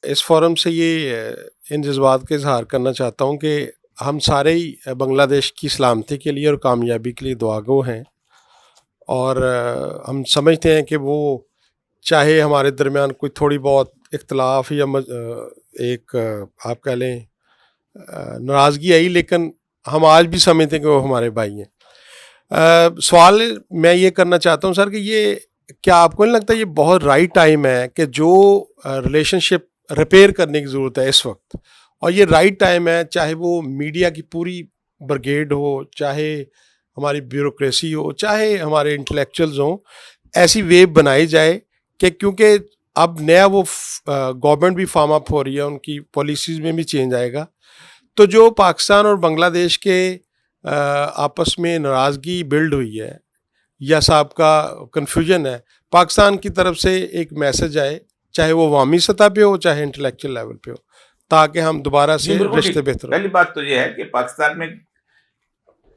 इस फोरम से इन जज्बात का इजहार करना चाहता हूँ कि हम सारे ही बांग्लादेश की सलामती के लिए और कामयाबी के लिए दुआगो हैं। और हम समझते हैं कि वो चाहे हमारे दरमियान कोई थोड़ी बहुत इख्तलाफ या आप कह लें नाराज़गी आई, लेकिन हम आज भी समझते हैं कि वो हमारे भाई हैं। सवाल मैं ये करना चाहता हूँ सर कि ये क्या आपको नहीं लगता ये बहुत राइट टाइम है कि जो रिलेशनशिप रिपेयर करने की ज़रूरत है इस वक्त, और ये राइट टाइम है, चाहे वो मीडिया की पूरी ब्रिगेड हो, चाहे हमारी ब्यूरोक्रेसी हो, चाहे हमारे इंटेलेक्चुअल्स हों, ऐसी वेव बनाई जाए कि क्योंकि अब नया वो गवर्नमेंट भी फार्म अप हो रही है, उनकी पॉलिसीज़ में भी चेंज आएगा। तो जो पाकिस्तान और बांग्लादेश के आपस में नाराज़गी बिल्ड हुई है या साहब का कन्फ्यूजन है, पाकिस्तान की तरफ से एक मैसेज आए, चाहे वो अवामी सतह पे हो चाहे इंटेलेक्चुअल लेवल पे हो, ताकि हम दोबारा जी से बिल्कुल रिश्ते ठीक। बेहतर हो। पहली बात तो ये है कि पाकिस्तान में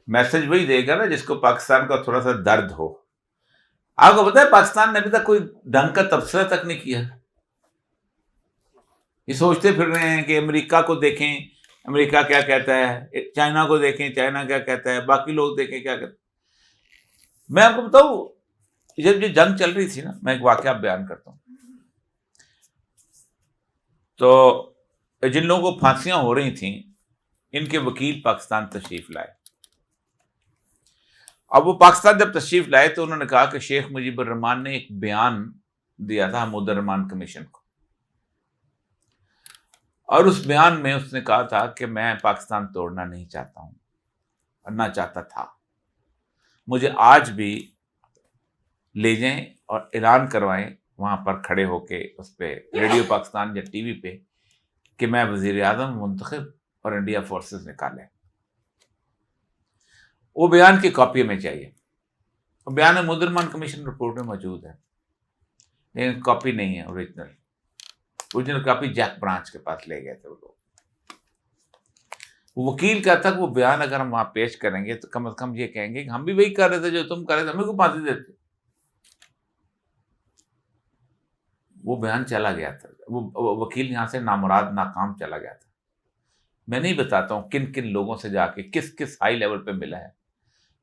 मैसेज वही देगा ना जिसको पाकिस्तान का थोड़ा सा दर्द हो। आपको पता है पाकिस्तान ने अभी तक कोई ढंग का तबसरा तक नहीं किया। ये सोचते फिर रहे हैं कि अमेरिका को देखें, अमेरिका क्या कहता है, चाइना को देखें, चाइना क्या कहता है, बाकी लोग देखें क्या कहते हैं। मैं आपको बताऊं, जब ये जंग चल रही थी ना, मैं एक वाकया बयान करता हूँ। तो जिन लोगों को फांसियां हो रही थी, इनके वकील पाकिस्तान तशरीफ लाए। अब वो पाकिस्तान जब तशरीफ लाए तो उन्होंने कहा कि शेख मुजीबुर रहमान ने एक बयान दिया था हमूदुर रहमान कमीशन को, और उस बयान में उसने कहा था कि मैं पाकिस्तान तोड़ना नहीं चाहता हूं और ना चाहता था। मुझे आज भी ले जाएं और ऐलान करवाएं वहां पर खड़े होके उस पर रेडियो पाकिस्तान या टीवी पे कि मैं वजीर आजम मुंतखब और इंडिया फोर्सेस निकालें। वो बयान की कॉपी हमें चाहिए। वो बयान हमूदुर रहमान कमीशन रिपोर्ट में मौजूद है, लेकिन कॉपी नहीं है। ओरिजिनल कॉपी जैक ब्रांच के पास ले गए थे वो लोग। वो वकील कहता कि वो बयान अगर हम वहां पेश करेंगे तो कम से कम ये कहेंगे कि हम भी वही कर रहे थे जो तुम कर रहे थे, हमें को फांसी देते। वो बयान चला गया था, वो वकील यहां से नामुराद नाकाम चला गया था। मैं नहीं बताता हूं किन किन लोगों से जाके किस किस हाई लेवल पे मिला है,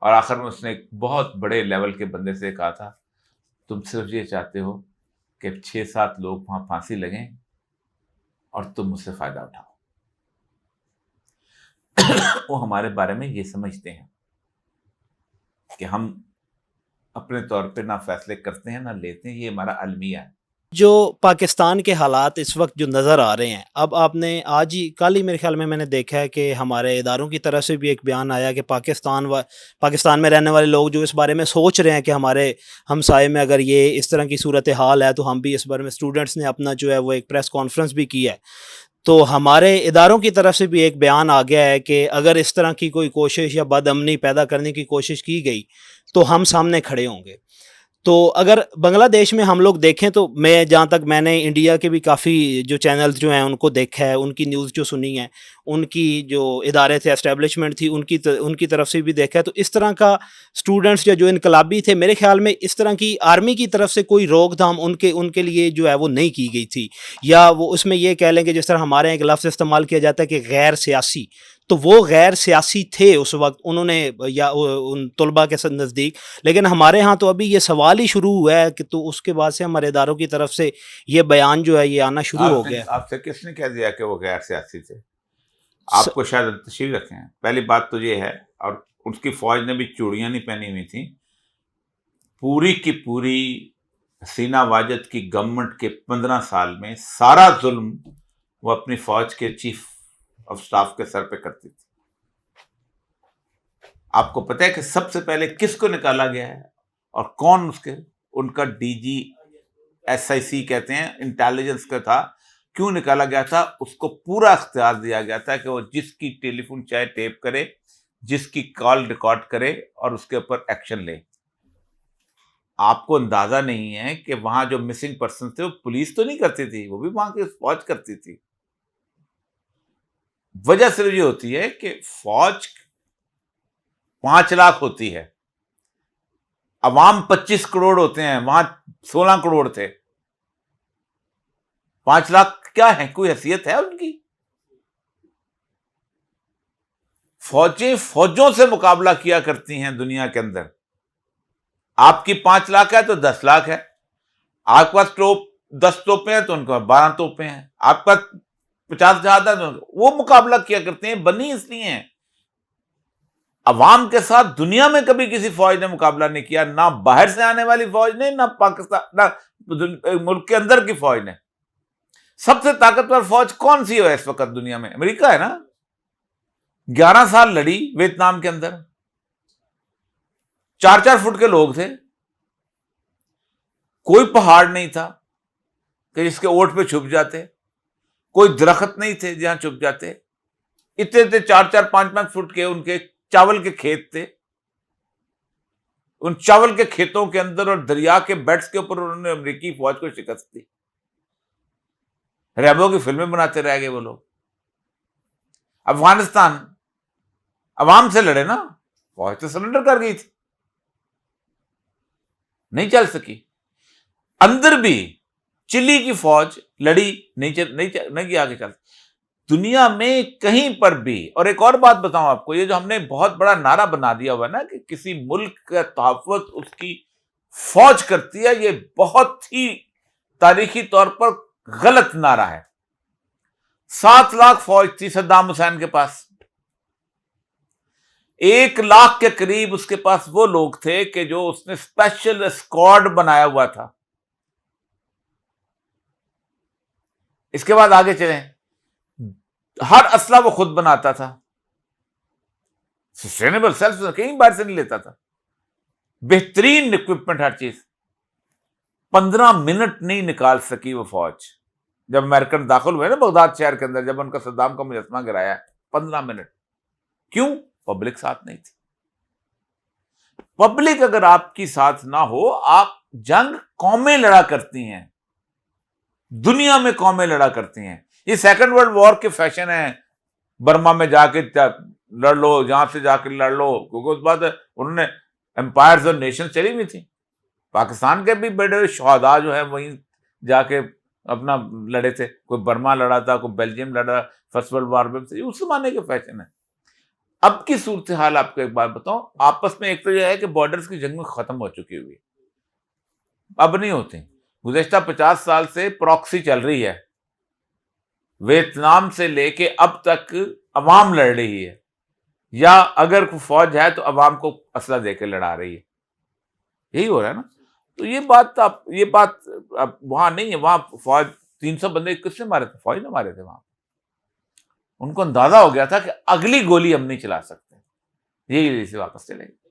और आखिर में उसने एक बहुत बड़े लेवल के बंदे से कहा था, तुम सिर्फ ये चाहते हो कि 6-7 लोग वहां फांसी लगें और तुम मुझसे फायदा उठाओ। वो हमारे बारे में ये समझते हैं कि हम अपने तौर पे ना फैसले करते हैं ना लेते हैं, ये हमारा अलमिया है। जो पाकिस्तान के हालात इस वक्त जो नज़र आ रहे हैं, अब आपने आज ही कल ही मेरे ख्याल में मैंने देखा है कि हमारे इदारों की तरफ से भी एक बयान आया कि पाकिस्तान में रहने वाले लोग जो इस बारे में सोच रहे हैं कि हमारे हमसाये में अगर ये इस तरह की सूरत हाल है तो हम भी इस बारे में, स्टूडेंट्स ने अपना जो है वो एक प्रेस कॉन्फ्रेंस भी की है। तो हमारे इदारों की तरफ से भी एक बयान आ गया है कि अगर इस तरह की कोई कोशिश या बदअमनी पैदा करने की कोशिश की गई तो हम सामने खड़े होंगे। तो अगर बांग्लादेश में हम लोग देखें तो मैं जहाँ तक मैंने इंडिया के भी काफ़ी जो चैनल्स जो हैं उनको देखा है, उनकी न्यूज़ जो सुनी है, उनकी जो इदारे थे, एस्टेब्लिशमेंट थी, उनकी तरफ से भी देखा है, तो इस तरह का स्टूडेंट्स या जो इनकलाबी थे, मेरे ख्याल में इस तरह की आर्मी की तरफ से कोई रोकथाम उनके उनके लिए जो है वो नहीं की गई थी। या वो उसमें ये कह लें कि जिस तरह हमारे यहाँ एक लफ्ज़ इस्तेमाल किया जाता है कि गैर सियासी, तो वो गैर सियासी थे उस वक्त उन्होंने, या उन तलबा के नज़दीक। लेकिन हमारे यहाँ तो अभी ये सवाल ही शुरू हुआ है कि तो उसके बाद से हमारे इदारों की तरफ से ये बयान जो है ये आना शुरू हो गया। आपसे किसने कह दिया कि वो गैर सियासी थे? स, आपको शायद तशरीह रखे हैं। पहली बात तो ये है, और उसकी फौज ने भी चूड़ियां नहीं पहनी हुई थी। पूरी की पूरी हसीना वाजद की गवर्नमेंट के 15 साल में सारा जुल्म वो अपनी फौज के चीफ ऑफ स्टाफ के सर पे करती थी। आपको पता है कि सबसे पहले किसको निकाला गया है और कौन उनका डीजी एसआईसी कहते हैं, इंटेलिजेंस का था। क्यों निकाला गया था? उसको पूरा इख्तियार दिया गया था कि वो जिसकी टेलीफोन चाहे टेप करे, जिसकी कॉल रिकॉर्ड करे और उसके ऊपर एक्शन ले। आपको अंदाजा नहीं है कि वहां जो मिसिंग पर्सन थे वो पुलिस तो नहीं करती थी, वो भी वहां की फौज करती थी। वजह सिर्फ ये होती है कि फौज 5 लाख होती है, अवाम 25 करोड़ होते हैं, वहां 16 करोड़ थे। 5 लाख क्या है, कोई हैसियत है उनकी? फौजें फौजों से मुकाबला किया करती हैं दुनिया के अंदर। आपकी 5 लाख है तो 10 लाख है, आपके पास 10 तोपें हैं तो उनके पास 12 तोपें हैं, आपके पास 50 जहाज है तो वो मुकाबला किया करते हैं। बनी इसलिए हैं। अवाम के साथ दुनिया में कभी किसी फौज ने मुकाबला नहीं किया, ना बाहर से आने वाली फौज ने, ना पाकिस्तान, ना मुल्क के अंदर की फौज ने। सबसे ताकतवर फौज कौन सी है इस वक्त दुनिया में? अमेरिका है ना। 11 साल लड़ी वियतनाम के अंदर, 4-4 फुट के लोग थे, कोई पहाड़ नहीं था कि जिसके ओट पे छुप जाते, कोई दरख्त नहीं थे जहां छुप जाते, इतने 4-4 5-5 फुट के उनके चावल के खेत थे। उन चावल के खेतों के अंदर और दरिया के बेड्स के ऊपर उन्होंने अमेरिकी फौज को शिकस्त दी। रैम्बो की फिल्में बनाते रह गए वो लोग। अफगानिस्तान अवाम से लड़े ना, फौज तो सरेंडर कर गई थी, नहीं चल सकी। अंदर भी चिली की फौज लड़ी, नहीं आगे चल। दुनिया में कहीं पर भी। और एक और बात बताऊं आपको, ये जो हमने बहुत बड़ा नारा बना दिया हुआ ना कि किसी मुल्क का तहफ़्फ़ुज़ उसकी फौज करती है, ये बहुत ही तारीखी तौर पर गलत नारा है। 7 लाख फौज थी सद्दाम हुसैन के पास, 1 लाख के करीब उसके पास वो लोग थे कि जो उसने स्पेशल स्क्वाड बनाया हुआ था। इसके बाद आगे चलें, हर असला वो खुद बनाता था, सस्टेनेबल, सेल्फ, कहीं बाहर से नहीं लेता था, बेहतरीन इक्विपमेंट, हर चीज। 15 मिनट नहीं निकाल सकी वो फौज। जब अमेरिकन दाखिल हुए ना बगदाद शहर के अंदर, जब उनका सद्दाम का मुजस्समा गिराया, 15 मिनट। क्यों? पब्लिक साथ नहीं थी। पब्लिक अगर आपकी साथ ना हो, आप जंग कौमें लड़ा करती हैं, दुनिया में कौमें लड़ा करती हैं। ये सेकंड वर्ल्ड वॉर के फैशन है, बर्मा में जाके लड़ लो, जहां से जाके लड़ लो, क्योंकि उस बाद उन्होंने एम्पायर्स और नेशन चली हुई थी। पाकिस्तान के भी बड़े शहादा जो है वहीं जाके अपना लड़े थे, कोई बर्मा लड़ा था, कोई बेल्जियम लड़ा, फर्स्ट वर्ल्ड वॉर में। उस जमाने के फैशन है। अब की सूरत हाल आपको एक बात बताऊं, आपस में एक तो यह है कि बॉर्डर्स की जंग खत्म हो चुकी हुई, अब नहीं होती। गुज़श्ता 50 साल से प्रॉक्सी चल रही है, वियतनाम से लेके अब तक अवाम लड़ रही है, या अगर कोई फौज है तो अवाम को असला देके लड़ा रही है। यही हो रहा है ना। तो ये बात अब वहां नहीं है। वहां फौज 300 बंदे किसने मारे थे? फौज ने मारे थे। वहां उनको अंदाजा हो गया था कि अगली गोली हम नहीं चला सकते, यही से वापस चले गए।